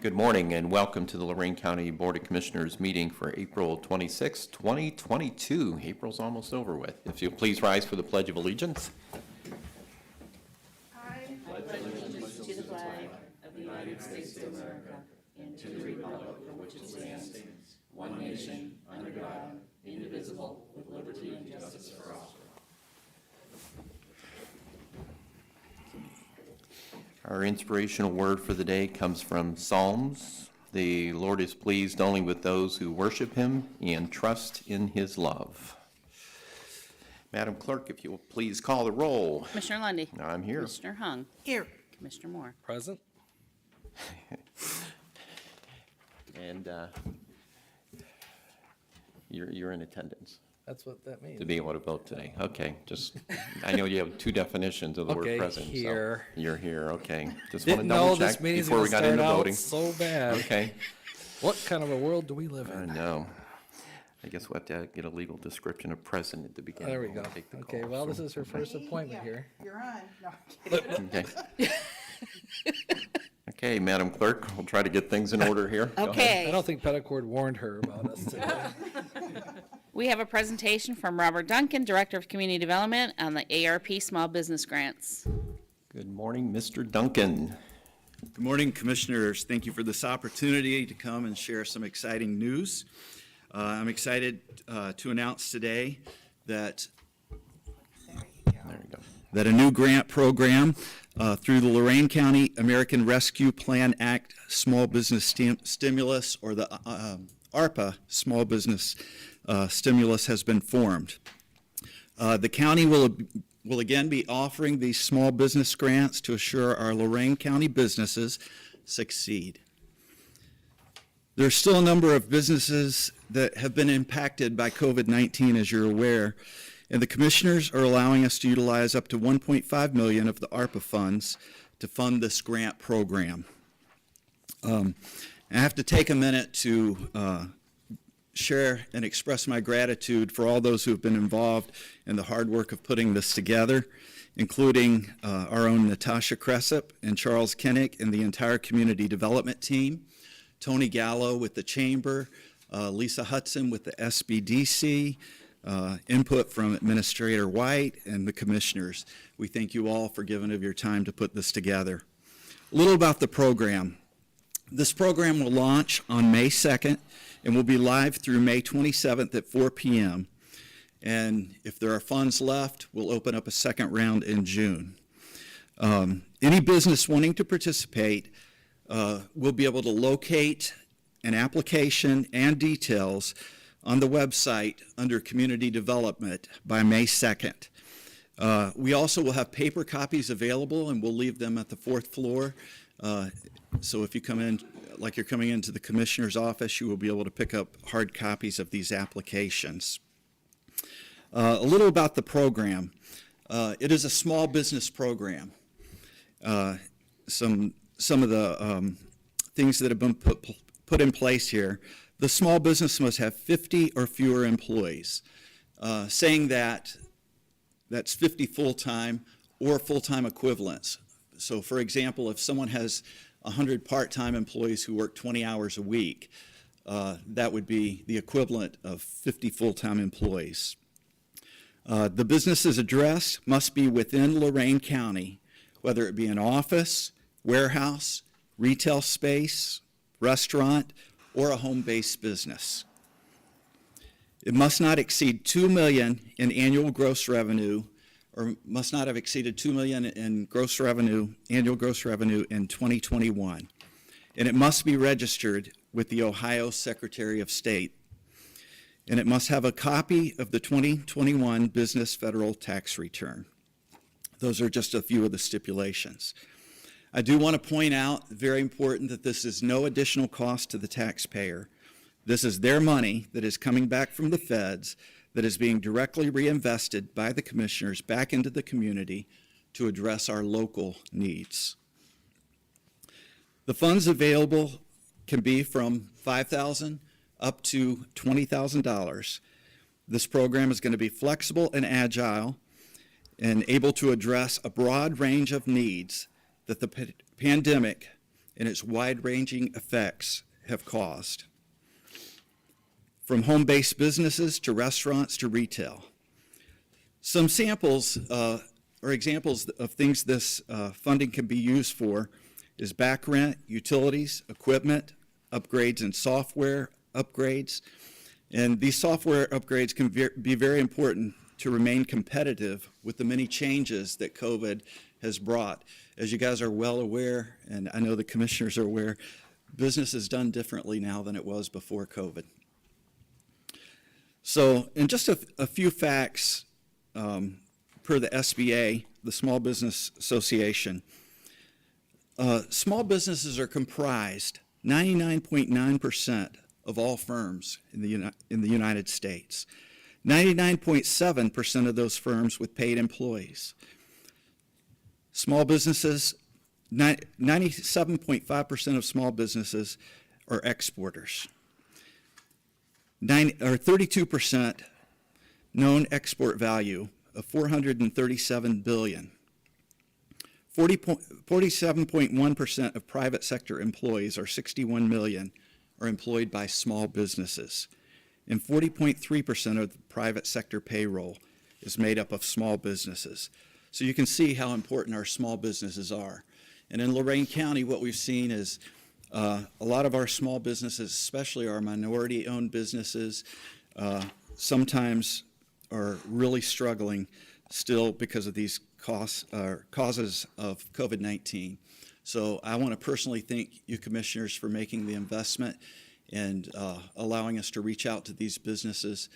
Good morning and welcome to the Lorain County Board of Commissioners meeting for April 26, 2022. April's almost over with. If you'll please rise for the Pledge of Allegiance. I pledge allegiance to the flag of the United States of America and to the republic for which it stands, one nation, under God, indivisible, with liberty and justice for all. Our inspirational word for the day comes from Psalms. The Lord is pleased only with those who worship him and trust in his love. Madam Clerk, if you will please call the roll. Commissioner Lundy. I'm here. Commissioner Hung. Here. Commissioner Moore. Present. And you're in attendance That's what that means. to be able to vote today. Okay, just, I know you have two definitions of the word Okay, present. here. So you're here, okay. Just want to Didn't know double this check meeting's before gonna we got start into out voting. so bad. Okay, What kind of a world do we live I in? know. I guess we'll have to get a legal description of present at the beginning. There we when go. take the Okay, call, well, so- this is her first appointment here. You're on. No, I'm kidding. Okay. Okay, Madam Clerk, we'll try to get things in order here. Go ahead. I Okay, don't think Petticord warned her about us today. we have a presentation from Robert Duncan, Director of Community Development, on the ARP Small Business Grants. Good morning, Mr. Duncan. Good morning, Commissioners. Thank you for this opportunity to come and share some exciting news. I'm excited to announce today that There you go. a new grant program through the Lorain County American Rescue Plan Act Small Business Stimulus, or the ARPA Small Business Stimulus, has been formed. The county will again be offering these small business grants to assure our Lorain County businesses succeed. There are still a number of businesses that have been impacted by COVID-19, as you're aware, and the commissioners are allowing us to utilize up to $1.5 million of the ARPA funds to fund this grant program. I have to take a minute to share and express my gratitude for all those who have been involved in the hard work of putting this together, including our own Natasha Cressup and Charles Kinnick and the entire community development team, Tony Gallo with the Chamber, Lisa Hudson with the SBDC, input from Administrator White and the commissioners. We thank you all for giving of your time to put this together. A little about the program. This program will launch on May 2nd and will be live through May 27th at 4 p.m. And if there are funds left, we'll open up a second round in June. Any business wanting to participate will be able to locate an application and details on the website under Community Development by May 2nd. We also will have paper copies available, and we'll leave them at the 4th floor. So if you come in, like you're coming into the commissioner's office, you will be able to pick up hard copies of these applications. A little about the program. It is a small business program. Some of the things that have been put in place here. The small business must have 50 or fewer employees. Saying that, that's 50 full-time or full-time equivalents. So for example, if someone has 100 part-time employees who work 20 hours a week, that would be the equivalent of 50 full-time employees. The business's address must be within Lorain County, whether it be an office, warehouse, retail space, restaurant, or a home-based business. It must not exceed $2 million in annual gross revenue, or must not have exceeded $2 million in gross revenue, annual gross revenue in 2021. And it must be registered with the Ohio Secretary of State. And it must have a copy of the 2021 business federal tax return. Those are just a few of the stipulations. I do want to point out, very important, that this is no additional cost to the taxpayer. This is their money that is coming back from the feds that is being directly reinvested by the commissioners back into the community to address our local needs. The funds available can be from $5,000 up to $20,000. This program is going to be flexible and agile and able to address a broad range of needs that the pandemic and its wide-ranging effects have caused. From home-based businesses to restaurants to retail. Some samples or examples of things this funding can be used for is back rent, utilities, equipment, upgrades and software upgrades. And these software upgrades can be very important to remain competitive with the many changes that COVID has brought. As you guys are well aware, and I know the commissioners are aware, business is done differently now than it was before COVID. So, and just a few facts per the SBA, the Small Business Association. Small businesses are comprised 99.9% of all firms in the United States. 99.7% of those firms with paid employees. Small businesses, 97.5% of small businesses are exporters. 32% known export value of $437 billion. 47.1% of private sector employees, or 61 million, are employed by small businesses. And 40.3% of the private sector payroll is made up of small businesses. So you can see how important our small businesses are. And in Lorain County, what we've seen is a lot of our small businesses, especially our minority-owned businesses, sometimes are really struggling still because of these causes of COVID-19. So I want to personally thank you commissioners for making the investment and allowing us to reach out to these businesses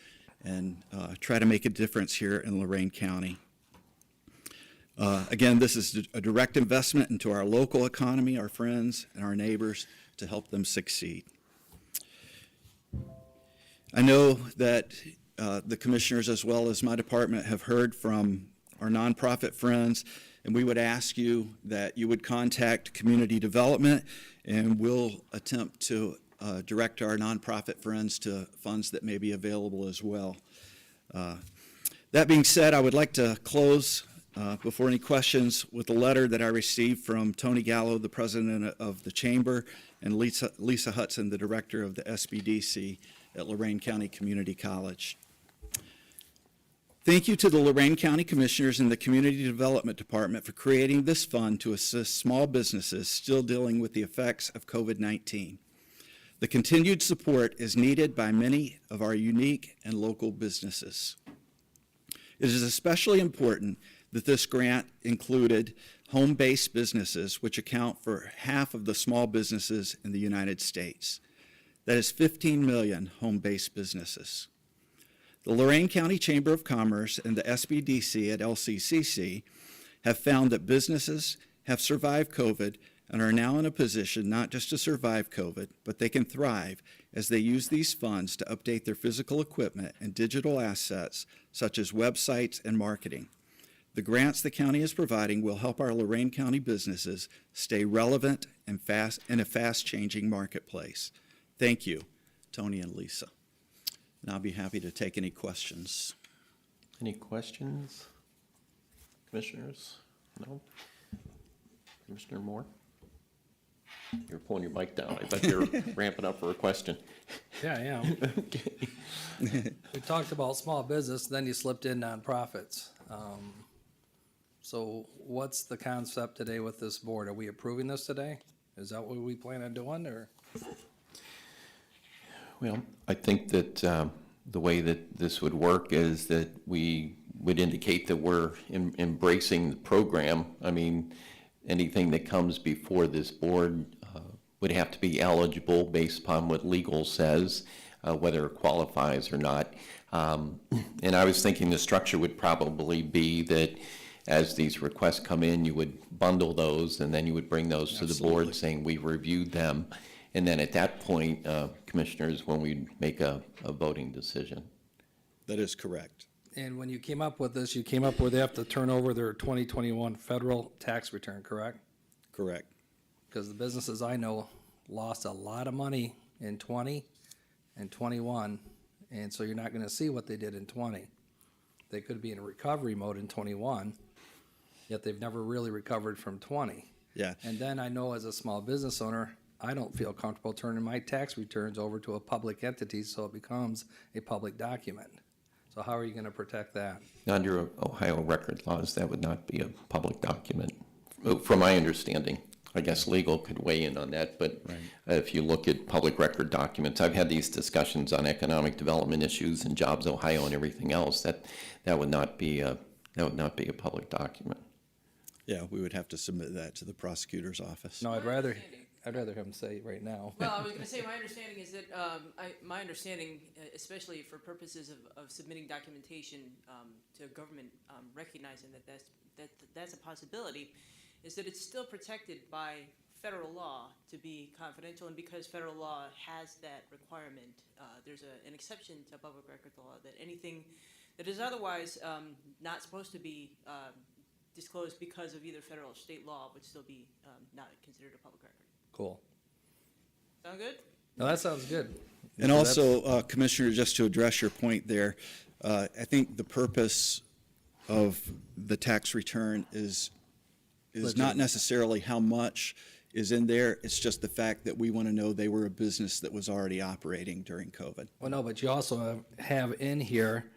and try to make a difference here in Lorain County. Again, this is a direct investment into our local economy, our friends, and our neighbors to help them succeed. I know that the commissioners, as well as my department, have heard from our nonprofit friends, and we would ask you that you would contact community development, and we'll attempt to direct our nonprofit friends to funds that may be available as well. That being said, I would like to close before any questions with a letter that I received from Tony Gallo, the president of the chamber, and Lisa Hudson, the director of the SBDC at Lorain County Community College. Thank you to the Lorain County Commissioners and the Community Development Department for creating this fund to assist small businesses still dealing with the effects of COVID-19. The continued support is needed by many of our unique and local businesses. It is especially important that this grant included home-based businesses, which account for half of the small businesses in the United States. That is 15 million home-based businesses. The Lorain County Chamber of Commerce and the SBDC at LCCC have found that businesses have survived COVID and are now in a position not just to survive COVID, but they can thrive as they use these funds to update their physical equipment and digital assets, such as websites and marketing. The grants the county is providing will help our Lorain County businesses stay relevant and in a fast-changing marketplace. Thank you, Tony and Lisa. And I'll be happy to take any questions. Any questions? Commissioners? No? Commissioner Moore? You're pulling your mic down. I bet you're ramping up for a question. Yeah, I am. We talked about small business, then you slipped in nonprofits. So what's the concept today with this board? Are we approving this today? Is that what we plan on doing, or? Well, I think that the way that this would work is that we would indicate that we're embracing the program. I mean, anything that comes before this board would have to be eligible based upon what legal says, whether it qualifies or not. And I was thinking the structure would probably be that as these requests come in, you would bundle those, and then you would bring those to the board saying we've reviewed them. And then at that point, commissioners, when we make a voting decision. That is correct. And when you came up with this, you came up with they have to turn over their 2021 federal tax return, correct? Correct. Because the businesses I know lost a lot of money in 20 and 21, and so you're not going to see what they did in 20. They could be in recovery mode in 21, yet they've never really recovered from 20. Yeah. And then I know as a small business owner, I don't feel comfortable turning my tax returns over to a public entity, so it becomes a public document. So how are you gonna protect that? Under Ohio record laws, that would not be a public document, from my understanding. I guess legal could weigh in on that, but if you look at public record documents, I've had these discussions on economic development issues and Jobs Ohio and everything else, that would not be a public document. Yeah, we would have to submit that to the prosecutor's office. No, I'd rather have him say it right now. Well, I was going to say, my understanding is that, my understanding, especially for purposes of submitting documentation to government, recognizing that's a possibility, is that it's still protected by federal law to be confidential, and because federal law has that requirement, there's an exception to public record law that anything that is otherwise not supposed to be disclosed because of either federal or state law would still be not considered a public record. Cool. Sound good? No, that sounds good. And So also, Commissioner, just to address your point there, I think the purpose of the tax return is not necessarily how much is in there. It's just the fact that we want to know they were a business that was already operating during COVID. Well, no, but you also have in here,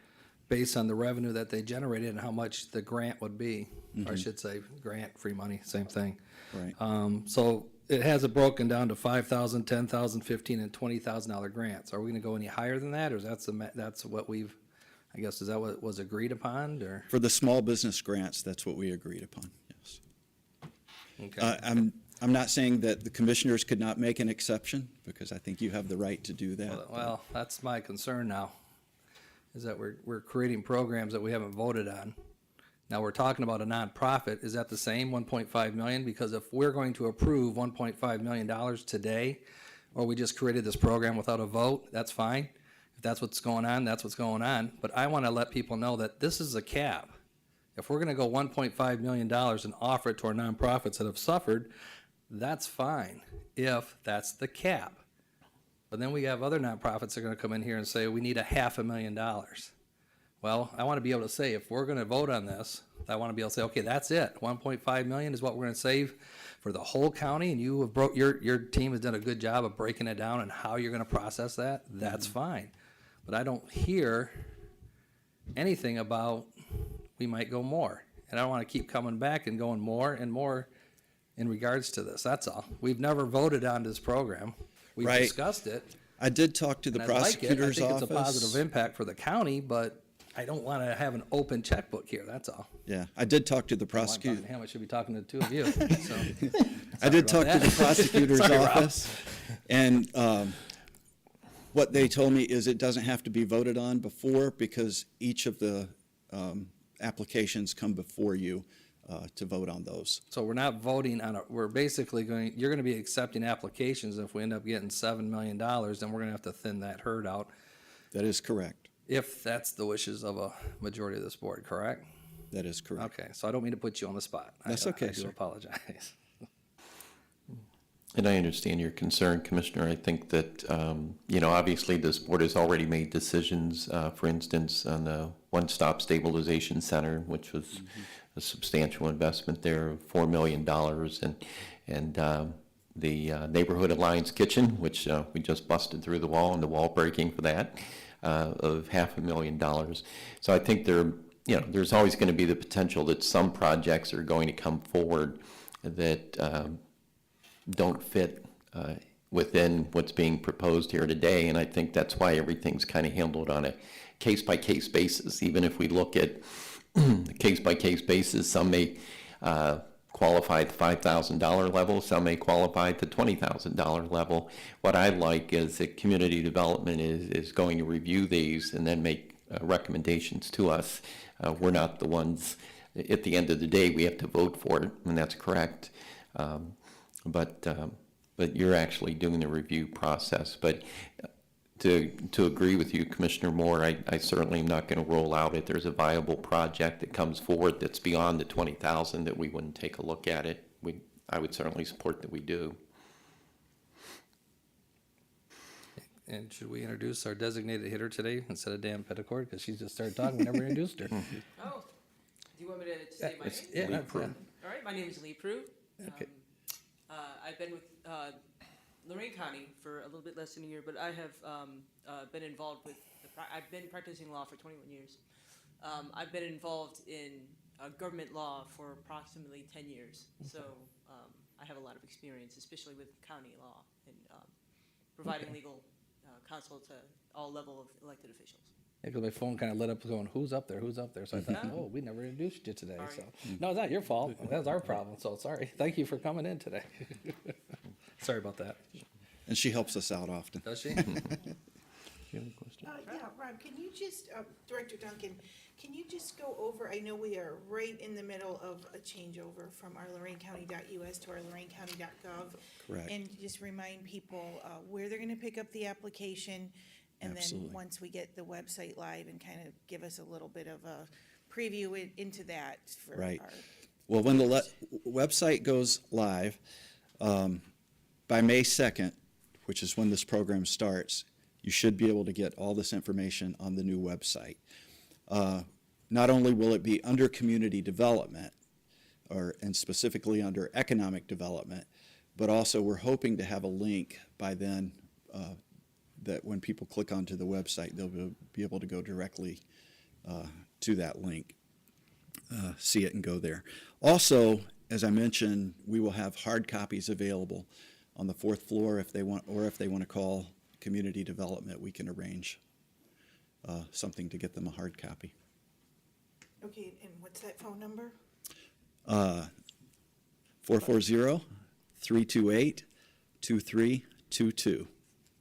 based on the revenue that they generated and how much the grant would be, or I should say, grant, free money, same thing. Right. So it has it broken down to $5,000, $10,000, $15,000, and $20,000 grants. Are we gonna go any higher than that, or is that's what we've, I guess, is that what was agreed upon, or? For the small business grants, that's what we agreed upon, yes. Okay. I'm not saying that the commissioners could not make an exception, because I think you have the right to do that. Well, that's my concern now, is that we're creating programs that we haven't voted on. Now, we're talking about a nonprofit. Is that the same, 1.5 million? Because if we're going to approve $1.5 million today, or we just created this program without a vote, that's fine. If that's what's going on, that's what's going on. But I want to let people know that this is a cap. If we're going to go $1.5 million and offer it to our nonprofits that have suffered, that's fine, if that's the cap. But then we have other nonprofits that are going to come in here and say, we need $500,000. Well, I want to be able to say, if we're going to vote on this, I want to be able to say, okay, that's it. 1.5 million is what we're going to save for the whole county, and you have your team has done a good job of breaking it down and how you're going to process that. That's fine. But I don't hear anything about we might go more. And I don't want to keep coming back and going more and more in regards to this. That's all. We've never voted on this program. We've Right. discussed it. I did talk to the And I like it. prosecutor's I think office. it's a positive impact for the county, but I don't want to have an open checkbook here, that's all. Yeah, I did talk to the Well, I'm talking prosecutor. to him, I should be talking to the two of you, so. I did talk to the that. prosecutor's Sorry, Rob. office, and what they told me is it doesn't have to be voted on before, because each of the applications come before you to vote on those. So we're not voting on it, we're basically you're gonna be accepting applications. If we end up getting $7 million, then we're gonna have to thin that herd out, That is correct. if that's the wishes of a majority of this board, correct? That is correct. Okay, so I don't mean to put you on the spot. That's okay, I do sir. apologize. And I understand your concern, Commissioner. I think that, obviously this board has already made decisions, for instance, on the One-Stop Stabilization Center, which was a substantial investment there of $4 million, and the Neighborhood Alliance Kitchen, which we just busted through the wall, and the wall breaking for that, of $500,000. So I think there's always going to be the potential that some projects are going to come forward that don't fit within what's being proposed here today, and I think that's why everything's kind of handled on a case-by-case basis. Even if we look at the case-by-case basis, some may qualify at the $5,000 level, some may qualify at the $20,000 level. What I like is that community development is going to review these and then make recommendations to us. We're not the ones, at the end of the day, we have to vote for it, and that's correct. But you're actually doing the review process. But to agree with you, Commissioner Moore, I certainly am not going to roll out if there's a viable project that comes forward that's beyond the 20,000 that we wouldn't take a look at it. I would certainly support that we do. And should we introduce our designated hitter today instead of Dan Petticord, because she just started talking, we never introduced her. Oh, do you want me to say my name? Yeah, Lee that's- Prue. All right, my name is Lee Prue. Okay. I've been with Lorraine County for a little bit less than a year, but I have been involved with, I've been practicing law for 21 years. I've been involved in government law for approximately 10 years. So I have a lot of experience, especially with county law and providing legal counsel to all level of elected officials. Yeah, because my phone kind of lit up going, who's up there? Who's up there? So I thought, oh, we never introduced you today. Sorry. So no, it's not your fault. That's our problem. So sorry. Thank you for coming in today. Sorry about that. And she helps us out often. Does she? Do you have a question? Yeah, Rob, can you just, Director Duncan, can you just go over, I know we are right in the middle of a changeover from our lorainecounty.us to our lorainecounty.gov. Correct. And just remind people where they're gonna pick up the application. And Absolutely. then once we get the website live and kind of give us a little bit of a preview into that for Right. our. Well, when the website goes live, by May 2nd, which is when this program starts, you should be able to get all this information on the new website. Not only will it be under community development, and specifically under economic development, but also we're hoping to have a link by then that when people click onto the website, they'll be able to go directly to that link, see it and go there. Also, as I mentioned, we will have hard copies available on the 4th floor if they want, or if they want to call community development, we can arrange something to get them a hard copy. Okay, and what's that phone number? 440-328-2322.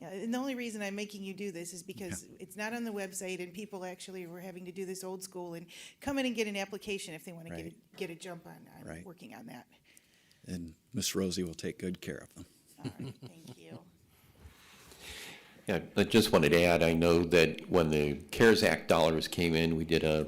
Yeah, and the only reason I'm making you do this is because it's not on the website, and people actually were having to do this old school and come in and get an application if they want to Right. get a jump on Right. working on that. And Miss Rosie will take good care of them. All right, thank you. Yeah, I just wanted to add, I know that when the CARES Act dollars came in, we did a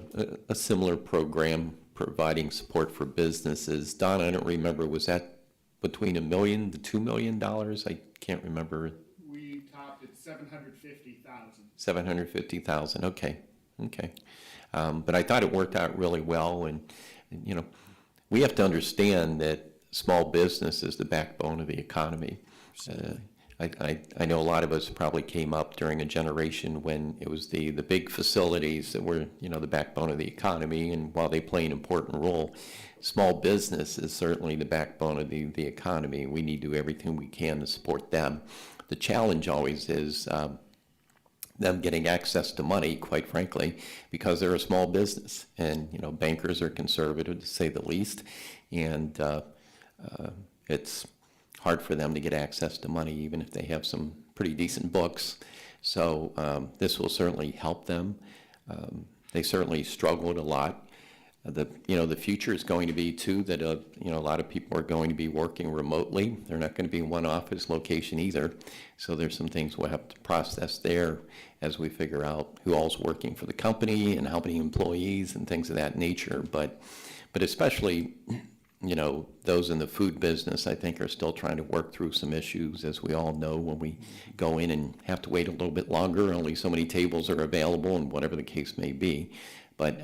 similar program providing support for businesses. Don, I don't remember, was that between $1 million to $2 million? I can't remember. We topped at 750,000. 750,000, okay. But I thought it worked out really well, and, you know, we have to understand that small business is the backbone of the economy. I know a lot of us probably came up during a generation when it was the big facilities that were, you know, the backbone of the economy, and while they play an important role, small business is certainly the backbone of the economy. We need to do everything we can to support them. The challenge always is them getting access to money, quite frankly, because they're a small business, and, you know, bankers are conservative, to say the least, and it's hard for them to get access to money, even if they have some pretty decent books. So this will certainly help them. They certainly struggled a lot. The future is going to be too that a lot of people are going to be working remotely. They're not going to be in one office location either. So there's some things we'll have to process there as we figure out who all's working for the company and how many employees and things of that nature. But especially, you know, those in the food business, I think, are still trying to work through some issues, as we all know, when we go in and have to wait a little bit longer, only so many tables are available, and whatever the case may be. But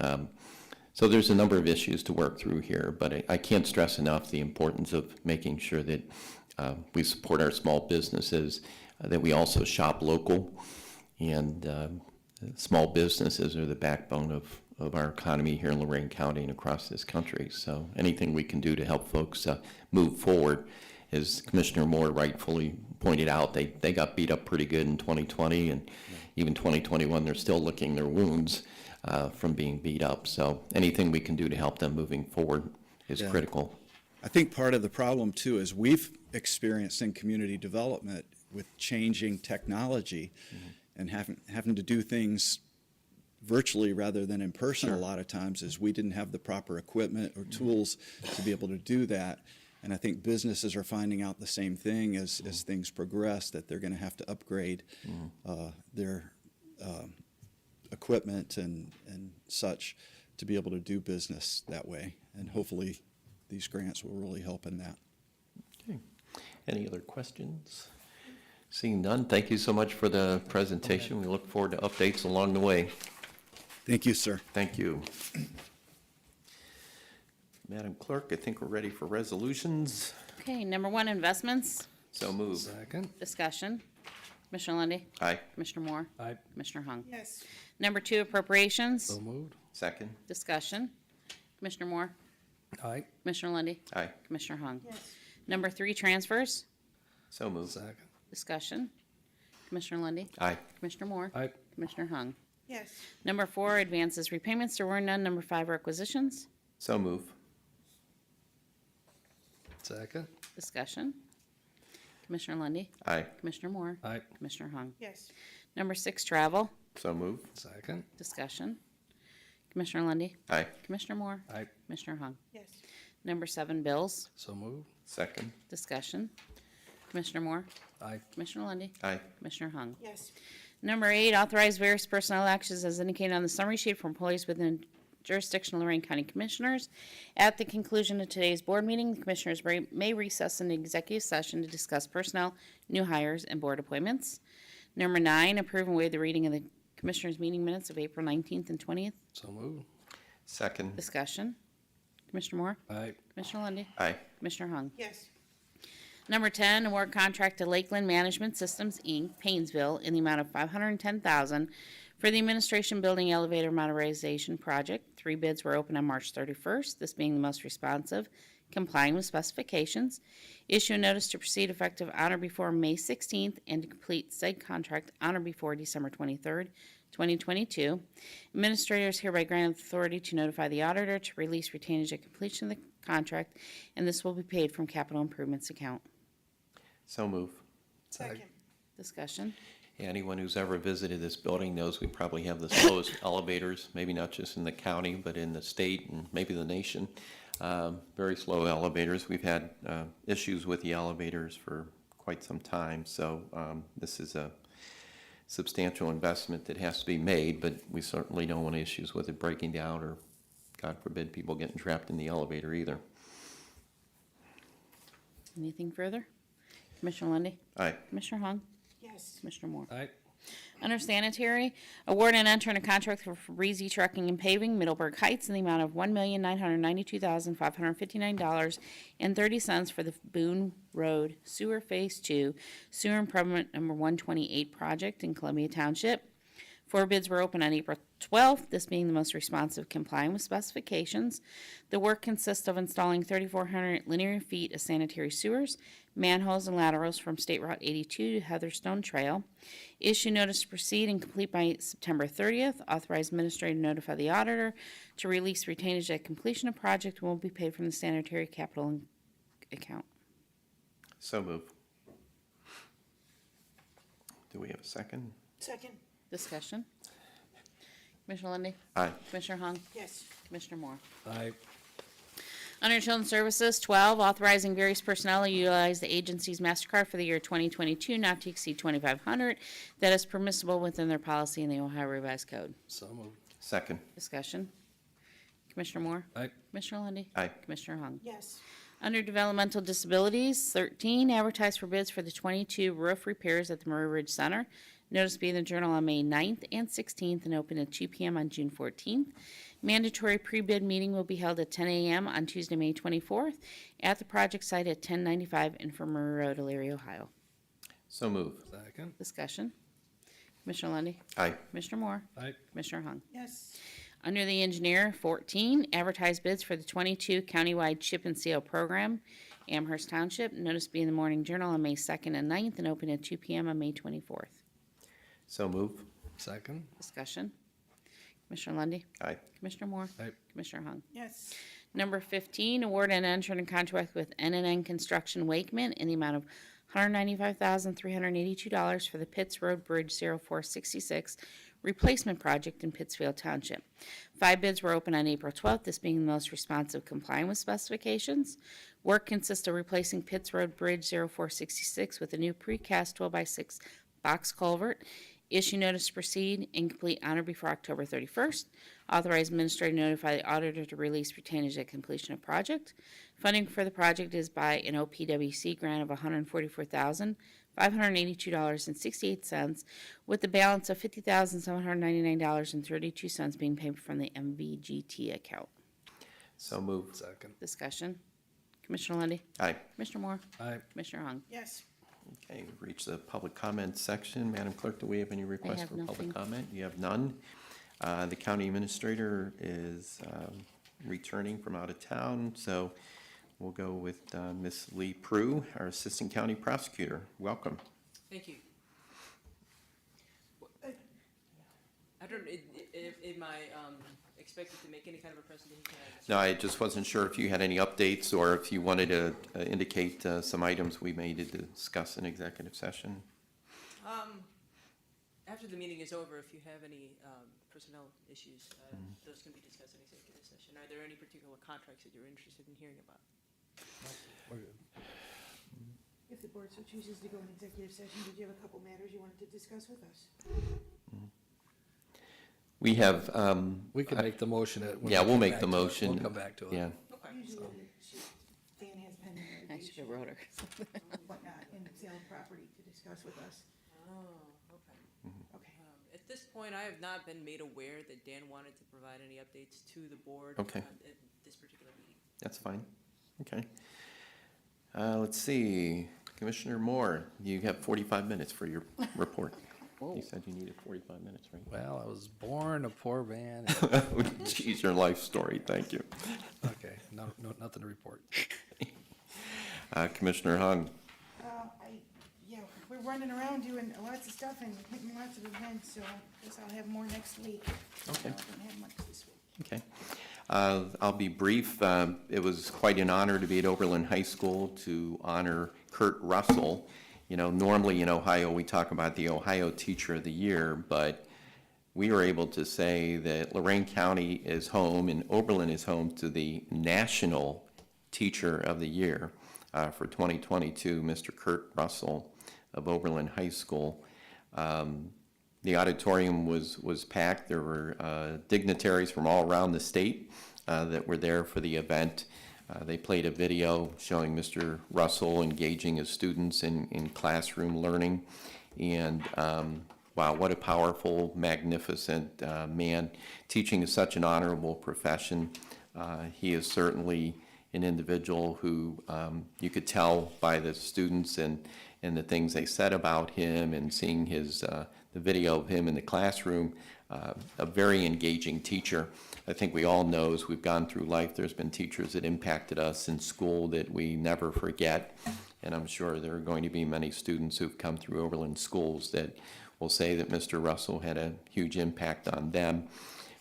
so there's a number of issues to work through here, but I can't stress enough the importance of making sure that we support our small businesses, that we also shop local, and small businesses are the backbone of our economy here in Lorain County and across this country. So anything we can do to help folks move forward, as Commissioner Moore rightfully pointed out, they got beat up pretty good in 2020, and even 2021, they're still licking their wounds from being beat up. So anything we can do to help them moving forward is critical. I think part of the problem too is we've experienced in community development with changing technology and having to do things virtually rather than in person a lot of times, is we didn't have the proper equipment or tools to be able to do that. And I think businesses are finding out the same thing as things progress, that they're going to have to upgrade their equipment and such to be able to do business that way. And hopefully these grants will really help in that. Okay. Any other questions? Seeing none, thank you so much for the presentation. We look forward to updates along the way. Thank you, sir. Thank you. Madam Clerk, I think we're ready for resolutions. Okay, number 1, investments, So moved. Second. discussion. Commissioner Lundy, Aye. Commissioner Moore, Aye. Commissioner Hung. yes, Number 2, appropriations, So moved. Second. discussion. Commissioner Moore, Aye. Commissioner Lundy, Aye. Commissioner Hung. yes, Number 3, transfers, So moved. Second. discussion. Commissioner Lundy, Aye. Commissioner Moore, Aye. Commissioner Hung. yes, Number 4, advances, repayments, there were none. Number 5, requisitions, So move. Second. discussion. Commissioner Lundy, Aye. Commissioner Moore, Aye. Commissioner Hung. yes, Number 6, travel, So move. Second. discussion. Commissioner Lundy, Aye. Commissioner Moore, Aye. Commissioner Hung. yes, Number 7, bills, So moved. Second. discussion. Commissioner Moore, Aye. Commissioner Lundy, Aye. Commissioner Hung. yes, Number 8, authorize various personnel actions as indicated on the summary sheet for employees within jurisdiction of Lorraine County Commissioners. At the conclusion of today's board meeting, the Commissioners may recess into executive session to discuss personnel, new hires, and board appointments. Number 9, approve and waive the reading of the Commissioners' meeting minutes of April 19th and 20th. So moved. Second. Discussion. Commissioner Moore, Aye. Commissioner Lundy, Aye. Commissioner Hung. yes, Number 10, award contract to Lakeland Management Systems, Inc., Paynesville, in the amount of $510,000 for the Administration Building Elevator Modernization Project. 3 bids were open on March 31st, this being the most responsive, complying with specifications. Issue a notice to proceed effective on or before May 16th and to complete said contract on or before December 23rd, 2022. Administrators hereby granted authority to notify the auditor to release retainage at completion of the contract, and this will be paid from capital improvements account. So move. second, Discussion. Anyone who's ever visited this building knows we probably have the slowest elevators, maybe not just in the county, but in the state and maybe the nation. Very slow elevators. We've had issues with the elevators for quite some time, so this is a substantial investment that has to be made, but we certainly don't want issues with it breaking down or, God forbid, people getting trapped in the elevator either. Anything further? Commissioner Lundy, Aye. Commissioner Hung, yes, Commissioner Moore. Aye. Under sanitary, award and enter in a contract for Breezy Trucking and Paving, Middleburg Heights, in the amount of $1,992,559.30 for the Boone Road Sewer Phase 2 Sewer Improvement Number 128 project in Columbia Township. 4 bids were open on April 12th, this being the most responsive, complying with specifications. The work consists of installing 3,400 linear feet of sanitary sewers, manholes, and laterals from State Route 82 to Heatherstone Trail. Issue notice to proceed and complete by September 30th. Authorize administrator to notify the auditor to release retainage at completion of project and will be paid from the sanitary capital account. So move. Do we have a second? second, Discussion. Commissioner Lundy, Aye. Commissioner Hung, yes, Commissioner Moore. Aye. Under Children's Services, 12, authorizing various personnel to utilize the agency's MasterCard for the year 2022, not to exceed 2,500. That is permissible within their policy in the Ohio Revised Code. So moved. Second. Discussion. Commissioner Moore, Aye. Commissioner Lundy, Aye. Commissioner Hung. yes, Under Developmental Disabilities, 13, advertise for bids for the 22 roof repairs at the Murray Ridge Center. Notice to be in the Journal on May 9th and 16th and open at 2 p.m. on June 14th. Mandatory pre-bid meeting will be held at 10 a.m. on Tuesday, May 24th at the project site at 1095 Infirmary Road, Elyria, Ohio. So move. Second. Discussion. Commissioner Lundy, Aye. Commissioner Moore, Aye. Commissioner Hung. yes, Under the engineer, 14, advertise bids for the 22 countywide chip and seal program, Amherst Township. Notice to be in the Morning Journal on May 2nd and 9th and open at 2 p.m. on May 24th. So move. Second. Discussion. Commissioner Lundy, Aye. Commissioner Moore, Aye. Commissioner Hung. yes, Number 15, award and enter in contract with N&N Construction Wakeman in the amount of $195,382 for the Pitts Road Bridge 0466 replacement project in Pittsfield Township. 5 bids were open on April 12th, this being the most responsive, complying with specifications. Work consists of replacing Pitts Road Bridge 0466 with a new precast 12x6 box culvert. Issue notice to proceed and complete on or before October 31st. Authorize administrator to notify the auditor to release retainage at completion of project. Funding for the project is by an OPWC grant of $144,582.68, with the balance of $50,799.32 being paid from the MVGT account. So move. Second. Discussion. Commissioner Lundy, Aye. Commissioner Moore, Aye. Commissioner Hung. Yes. Okay, we've reached the public comment section. Madam Clerk, do we have any requests have for public nothing. comment? You have none. The county administrator is returning from out of town, so we'll go with Ms. Lee Prue, our assistant county prosecutor. Welcome. Thank you. I don't, am I expected to make any kind of a presentation? No, I just wasn't sure if you had any updates or if you wanted to indicate some items we may need to discuss in executive session. After the meeting is over, if you have any personnel issues, those can be discussed in executive session. Are there any particular contracts that you're interested in hearing about? If the board so chooses to go in executive session, did you have a couple matters you wanted to discuss with us? We have, We can make the motion. When yeah, we we'll come make back the to it. motion. We'll come back to it. Yeah. Okay. Usually, Dan has pending I should litigation have wrote her. and whatnot in sale of property to discuss with us. Oh, okay. Okay. At this point, I have not been made aware that Dan wanted to provide any updates to the board. Okay. At this particular meeting. That's fine. Okay. Let's see. Commissioner Moore, you have 45 minutes for your report. Whoa. You said you needed 45 minutes, right? Well, I was born a poor man. Geez, your life story. Thank you. Okay, no, nothing to report. Commissioner Hung. Yeah, we're running around doing lots of stuff and hitting lots of events, so I guess I'll have more next week. Okay. I don't have much this week. Okay. I'll be brief. It was quite an honor to be at Oberlin High School to honor Kurt Russell. You know, normally in Ohio, we talk about the Ohio Teacher of the Year, but we were able to say that Lorain County is home and Oberlin is home to the National Teacher of the Year for 2022, Mr. Kurt Russell of Oberlin High School. The auditorium was packed. There were dignitaries from all around the state that were there for the event. They played a video showing Mr. Russell engaging his students in classroom learning. And wow, what a powerful, magnificent man. Teaching is such an honorable profession. He is certainly an individual who you could tell by the students and the things they said about him and seeing his the video of him in the classroom, a very engaging teacher. I think we all know as we've gone through life, there's been teachers that impacted us in school that we never forget. And I'm sure there are going to be many students who've come through Oberlin schools that will say that Mr. Russell had a huge impact on them.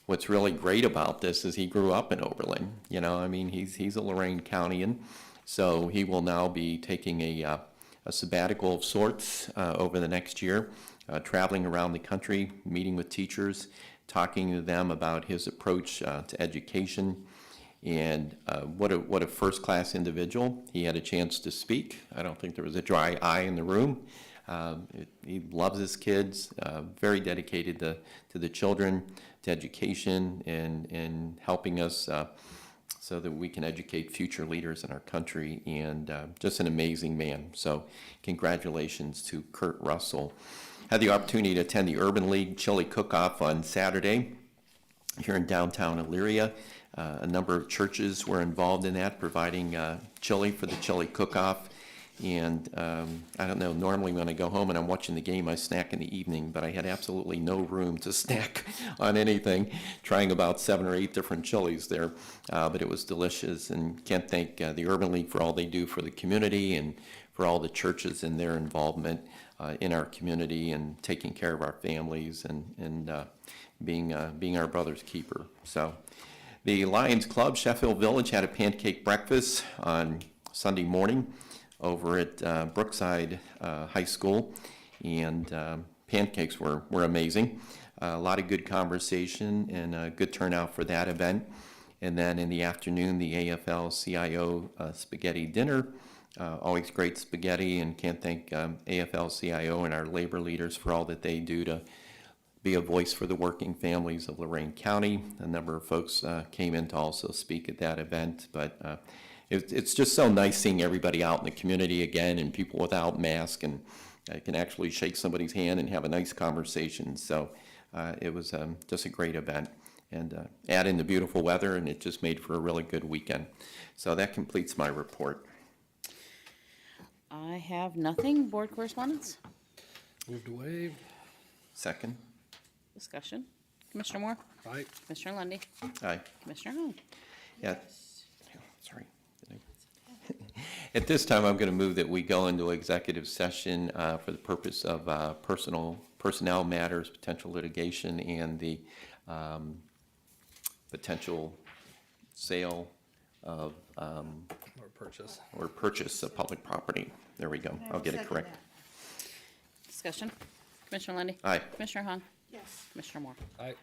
What's really great about this is he grew up in Oberlin. You know, I mean, he's a Lorain Countyan, so he will now be taking a sabbatical of sorts over the next year, traveling around the country, meeting with teachers, talking to them about his approach to education, and what a first-class individual. He had a chance to speak. I don't think there was a dry eye in the room. He loves his kids, very dedicated to the children, to education, and helping us so that we can educate future leaders in our country, and just an amazing man. So congratulations to Kurt Russell. Had the opportunity to attend the Urban League Chili Cook-Off on Saturday here in downtown Elyria. A number of churches were involved in that, providing chili for the chili cook-off. And I don't know, normally when I go home and I'm watching the game, I snack in the evening, but I had absolutely no room to snack on anything, trying about 7 or 8 different chilies there. But it was delicious, and can't thank the Urban League for all they do for the community and for all the churches and their involvement in our community and taking care of our families and being our brother's keeper. So the Lions Club, Sheffield Village, had a pancake breakfast on Sunday morning over at Brookside High School, and pancakes were amazing. A lot of good conversation and a good turnout for that event. And then in the afternoon, the AFL-CIO spaghetti dinner. Always great spaghetti, and can't thank AFL-CIO and our labor leaders for all that they do to be a voice for the working families of Lorain County. A number of folks came in to also speak at that event, but it's just so nice seeing everybody out in the community again, and people without masks, and I can actually shake somebody's hand and have a nice conversation. So it was just a great event. and add in the beautiful weather, and it just made for a really good weekend. So that completes my report. I have nothing. Board correspondence? Moved away. Second? Discussion? Commissioner Moore? Aye. Commissioner Lundy, Aye. Commissioner Hung? Yeah, sorry. At this time, I'm going to move that we go into executive session for the purpose of personnel matters, potential litigation, and the potential sale of Or purchase. or purchase of public property. There we go. I'll get it Second correct. that. Discussion? Commissioner Lundy, Aye. Commissioner Hung? Yes. Commissioner Moore? Aye.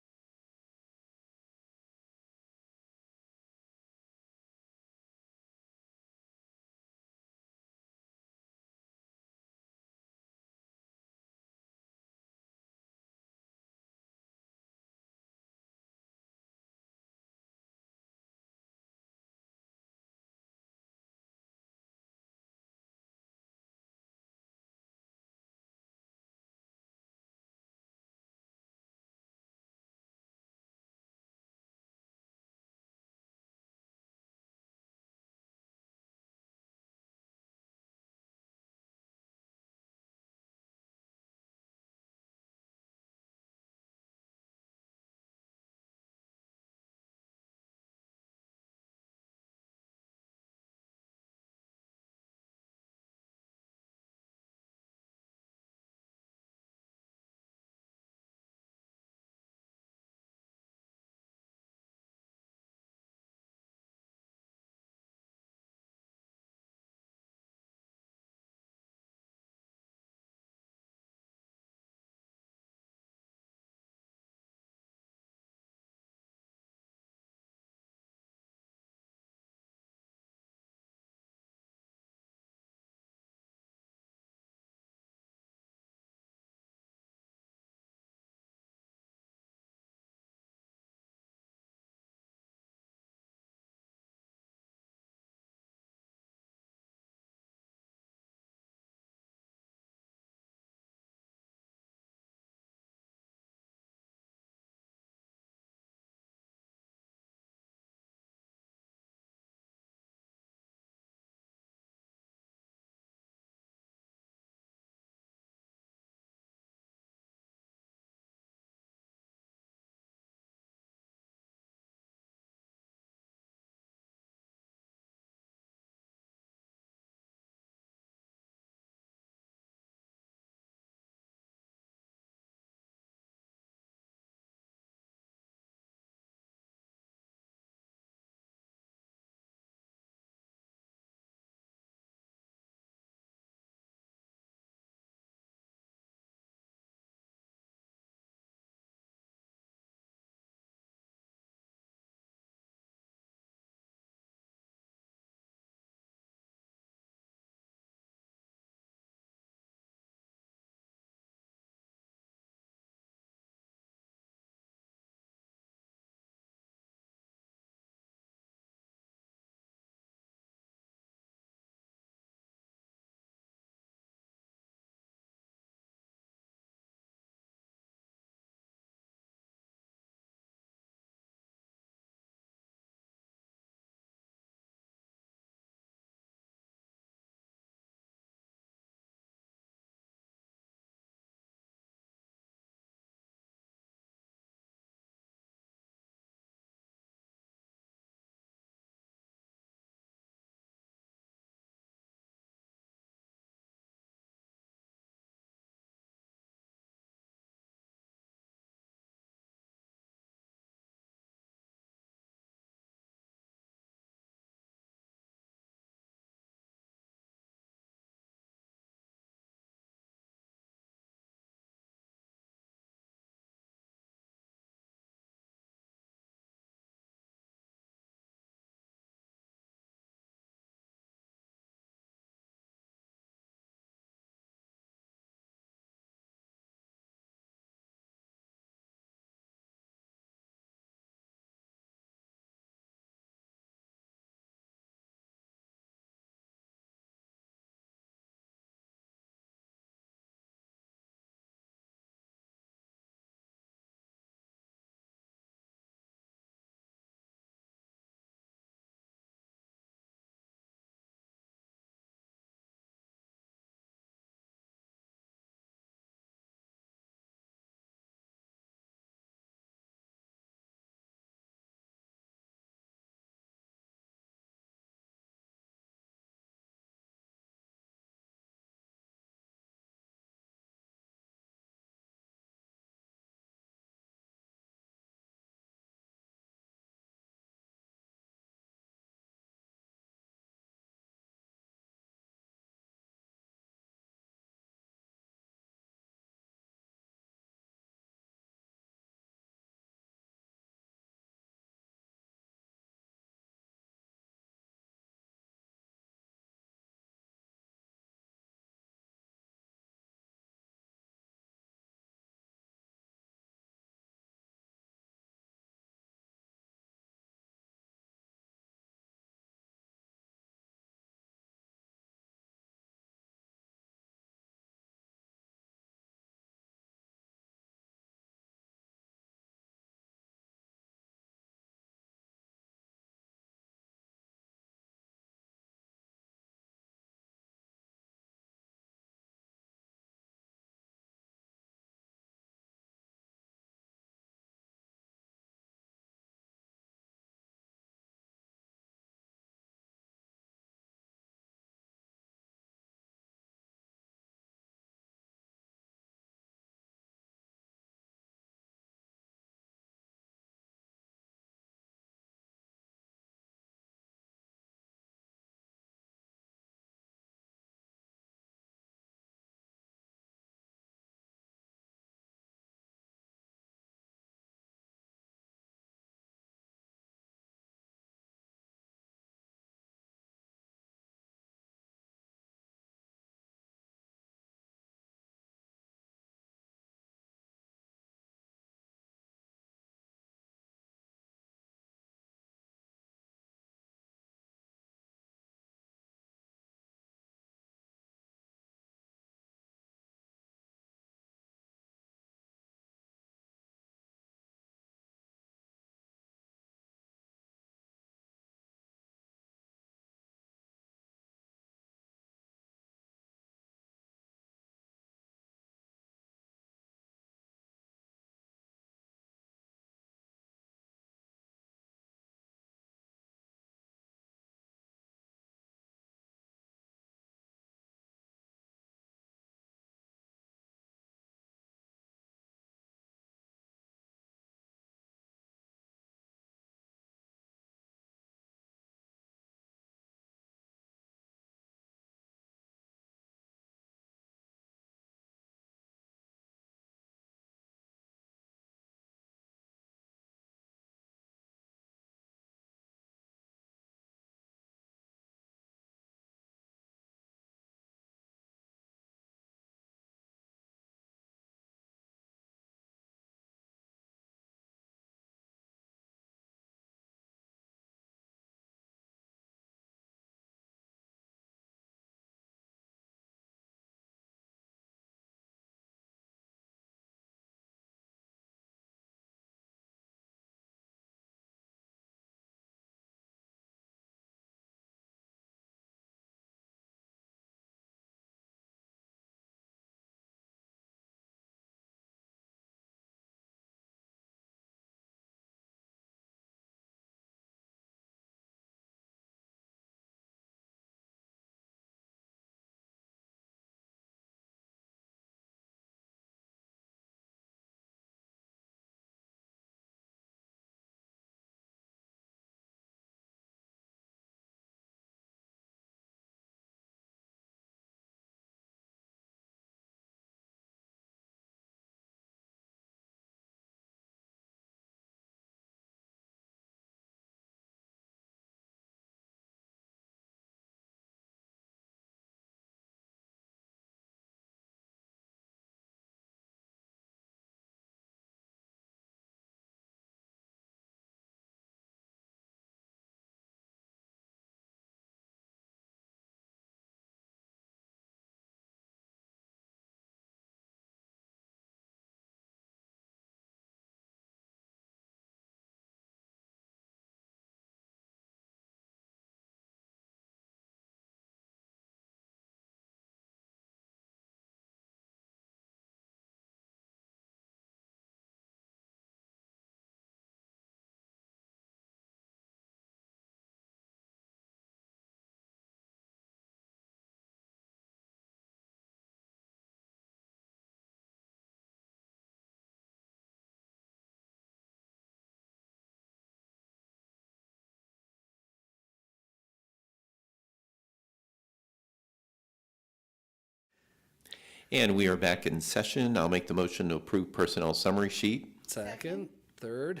And we are back in session. I'll make the motion to approve personnel summary sheet. Second, third.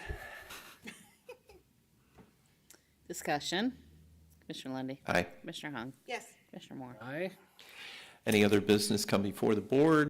Discussion. Commissioner Lundy, Aye. Commissioner Hung, Yes. Commissioner Moore. Aye. Any other business come before the board?